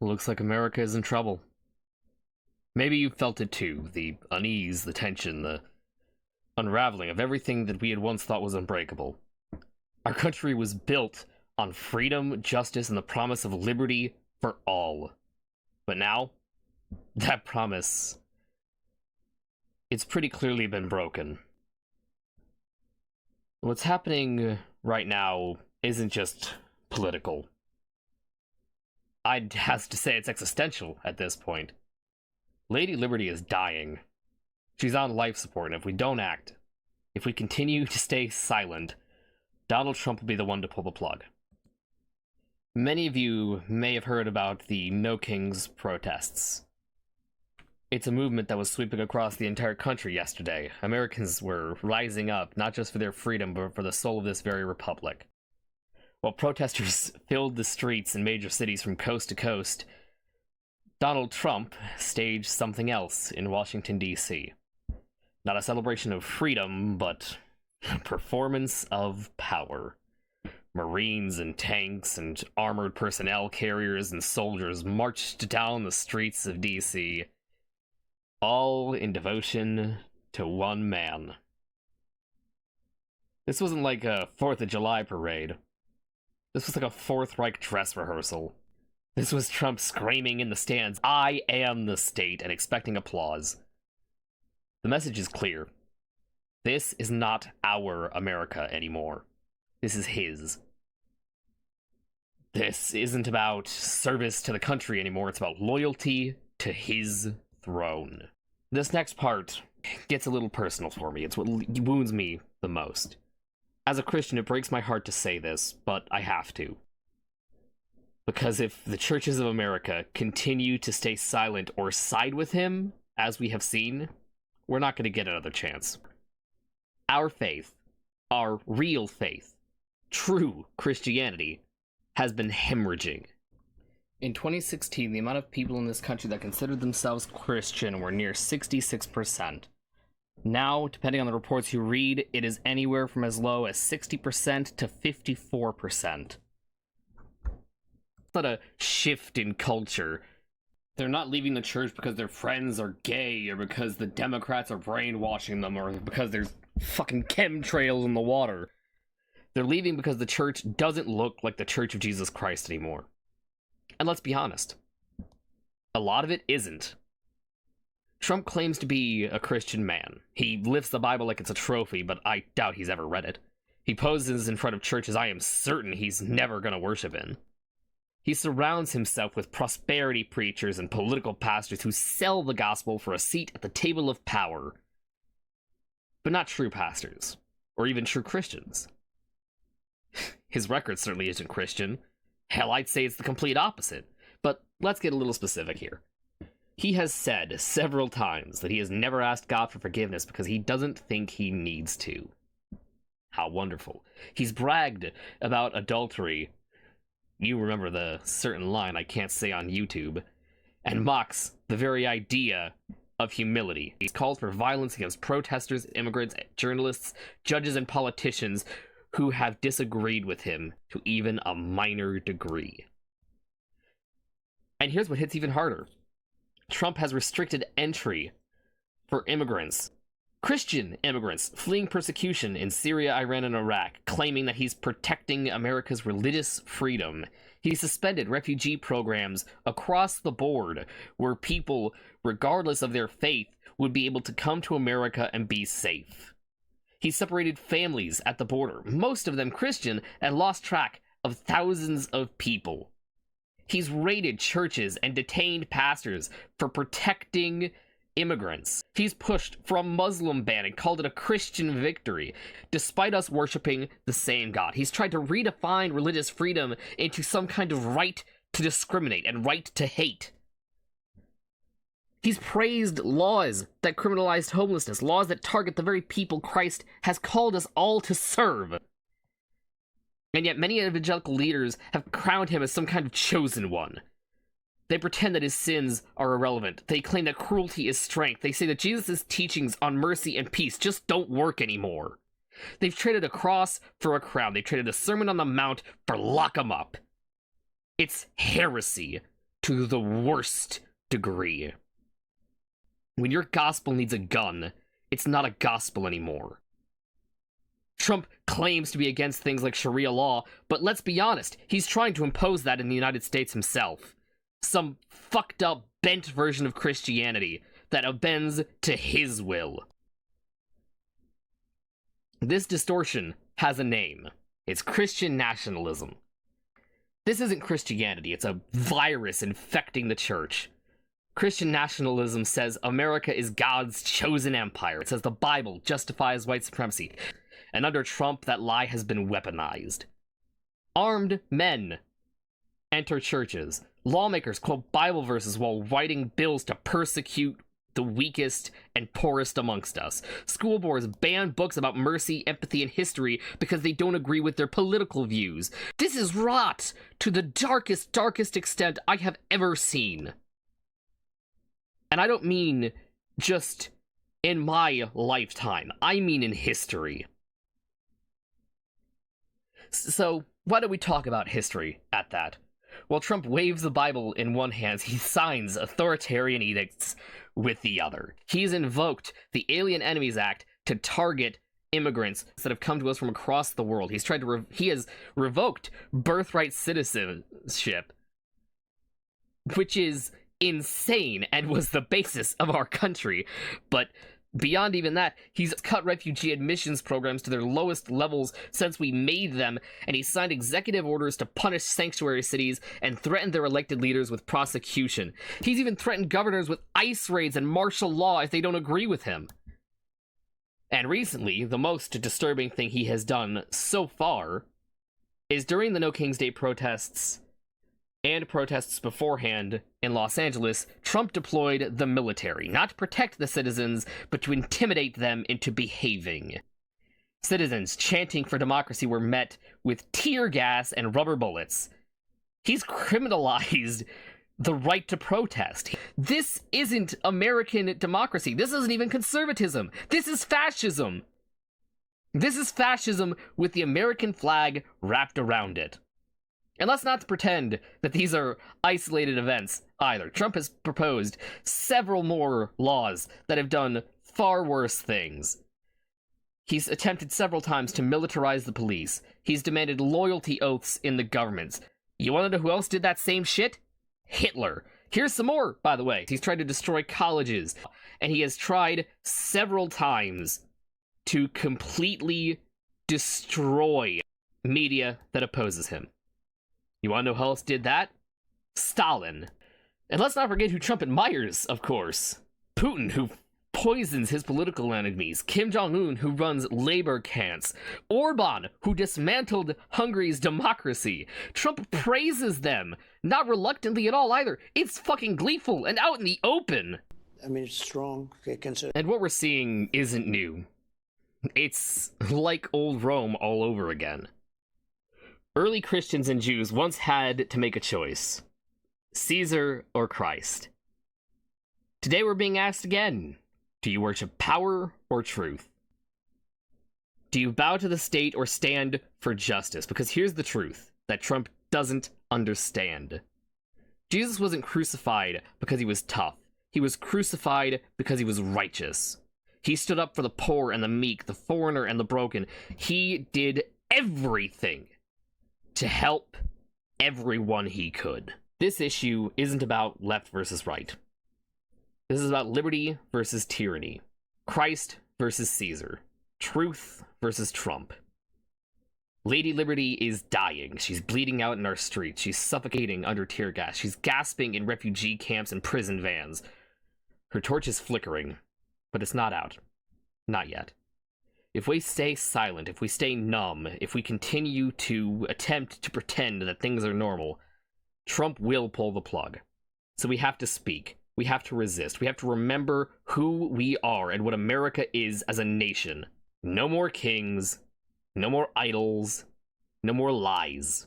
Looks like America is in trouble. Maybe you felt it too, the unease, the tension, the unraveling of everything that we had once thought was unbreakable. Our country was built on freedom, justice, and the promise of liberty for all. But now, that promise, it's pretty clearly been broken. What's happening right now isn't just political. I'd have to say it's existential at this point. Lady Liberty is dying. She's on life support, and if we don't act, if we continue to stay silent, Donald Trump will be the one to pull the plug. Many of you may have heard about the No Kings protests. It's a movement that was sweeping across the entire country yesterday. Americans were rising up, not just for their freedom, but for the soul of this very republic. While protesters filled the streets in major cities from coast to coast, Donald Trump staged something else in Washington, D.C. Not a celebration of freedom, but a performance of power. Marines and tanks and armored personnel carriers and soldiers marched down the streets of D.C., all in devotion to one man. This wasn't like a 4th of July parade. This was like a Fourth Reich dress rehearsal. This was Trump screaming in the stands, "I am the state," and expecting applause. The message is clear. This is not our America anymore. This is his. This isn't about service to the country anymore. It's about loyalty to his throne. This next part gets a little personal for me. It's what wounds me the most. As a Christian, it breaks my heart to say this, but I have to. Because if the churches of America continue to stay silent or side with him, as we have seen, we're not going to get another chance. Our faith, our real faith, true Christianity, has been hemorrhaging. In 2016, the amount of people in this country that considered themselves Christian were near 66%. Now, depending on the reports you read, it is anywhere from as low as 60% to 54%. It's not a shift in culture. They're not leaving the church because their friends are gay, or because the Democrats are brainwashing them, or because there's fucking chemtrails in the water. They're leaving because the church doesn't look like the Church of Jesus Christ anymore. And let's be honest, a lot of it isn't. Trump claims to be a Christian man. He lifts the Bible like it's a trophy, but I doubt he's ever read it. He poses in front of churches I am certain he's never gonna worship in. He surrounds himself with prosperity preachers and political pastors who sell the gospel for a seat at the table of power. But not true pastors, or even true Christians. His record certainly isn't Christian. Hell, I'd say it's the complete opposite. But let's get a little specific here. He has said several times that he has never asked God for forgiveness because he doesn't think he needs to. How wonderful. He's bragged about adultery. You remember the certain line I can't say on YouTube. And mocks the very idea of humility. He's called for violence against protesters, immigrants, journalists, judges, and politicians who have disagreed with him to even a minor degree. And here's what hits even harder. Trump has restricted entry for immigrants, Christian immigrants fleeing persecution in Syria, Iran, and Iraq, claiming that he's protecting America's religious freedom. He suspended refugee programs across the board where people, regardless of their faith, would be able to come to America and be safe. He separated families at the border, most of them Christian, and lost track of thousands of people. He's raided churches and detained pastors for protecting immigrants. He's pushed for a Muslim ban and called it a Christian victory, despite us worshiping the same God. He's tried to redefine religious freedom into some kind of right to discriminate and right to hate. He's praised laws that criminalized homelessness, laws that target the very people Christ has called us all to serve. And yet many evangelical leaders have crowned him as some kind of chosen one. They pretend that his sins are irrelevant. They claim that cruelty is strength. They say that Jesus' teachings on mercy and peace just don't work anymore. They've traded a cross for a crown. They've traded the Sermon on the Mount for lock 'em up. It's heresy to the worst degree. When your gospel needs a gun, it's not a gospel anymore. Trump claims to be against things like Sharia law, but let's be honest, he's trying to impose that in the United States himself. Some fucked up, bent version of Christianity that bends to his will. This distortion has a name. It's Christian nationalism. This isn't Christianity, it's a virus infecting the church. Christian nationalism says America is God's chosen empire. It says the Bible justifies white supremacy. And under Trump, that lie has been weaponized. Armed men enter churches. Lawmakers quote Bible verses while writing bills to persecute the weakest and poorest amongst us. School boards ban books about mercy, empathy, and history because they don't agree with their political views. This is rot to the darkest, darkest extent I have ever seen. And I don't mean just in my lifetime. I mean in history. So, why don't we talk about history at that? While Trump waves the Bible in one hand, he signs authoritarian edicts with the other. He's invoked the Alien Enemies Act to target immigrants that have come to us from across the world. He has revoked birthright citizenship, which is insane and was the basis of our country. But beyond even that, he's cut refugee admissions programs to their lowest levels since we made them, and he signed executive orders to punish sanctuary cities and threatened their elected leaders with prosecution. He's even threatened governors with ICE raids and martial law if they don't agree with him. And recently, the most disturbing thing he has done so far is during the No King's Day protests and protests beforehand in Los Angeles, Trump deployed the military, not to protect the citizens, but to intimidate them into behaving. Citizens chanting for democracy were met with tear gas and rubber bullets. He's criminalized the right to protest. This isn't American democracy. This isn't even conservatism. This is fascism. This is fascism with the American flag wrapped around it. And let's not pretend that these are isolated events either. Trump has proposed several more laws that have done far worse things. He's attempted several times to militarize the police. He's demanded loyalty oaths in the government. You want to know who else did that same shit? Hitler. Here's some more, by the way. He's tried to destroy colleges, and he has tried several times to completely destroy media that opposes him. You want to know who else did that? Stalin. And let's not forget who Trump admires, of course. Putin, who poisons his political enemies. Kim Jong-un, who runs labor camps. Orban, who dismantled Hungary's democracy. Trump praises them. Not reluctantly at all either. It's fucking gleeful and out in the open. I mean, it's strong. And what we're seeing isn't new. It's like old Rome all over again. Early Christians and Jews once had to make a choice. Caesar or Christ. Today we're being asked again. Do you worship power or truth? Do you bow to the state or stand for justice? Because here's the truth that Trump doesn't understand. Jesus wasn't crucified because he was tough. He was crucified because he was righteous. He stood up for the poor and the meek, the foreigner and the broken. He did everything to help everyone he could. This issue isn't about left versus right. This is about liberty versus tyranny. Christ versus Caesar. Truth versus Trump. Lady Liberty is dying. She's bleeding out in our streets. She's suffocating under tear gas. She's gasping in refugee camps and prison vans. Her torch is flickering, but it's not out. Not yet. If we stay silent, if we stay numb, if we continue to attempt to pretend that things are normal, Trump will pull the plug. So we have to speak. We have to resist. We have to remember who we are and what America is as a nation. No more kings. No more idols. No more lies.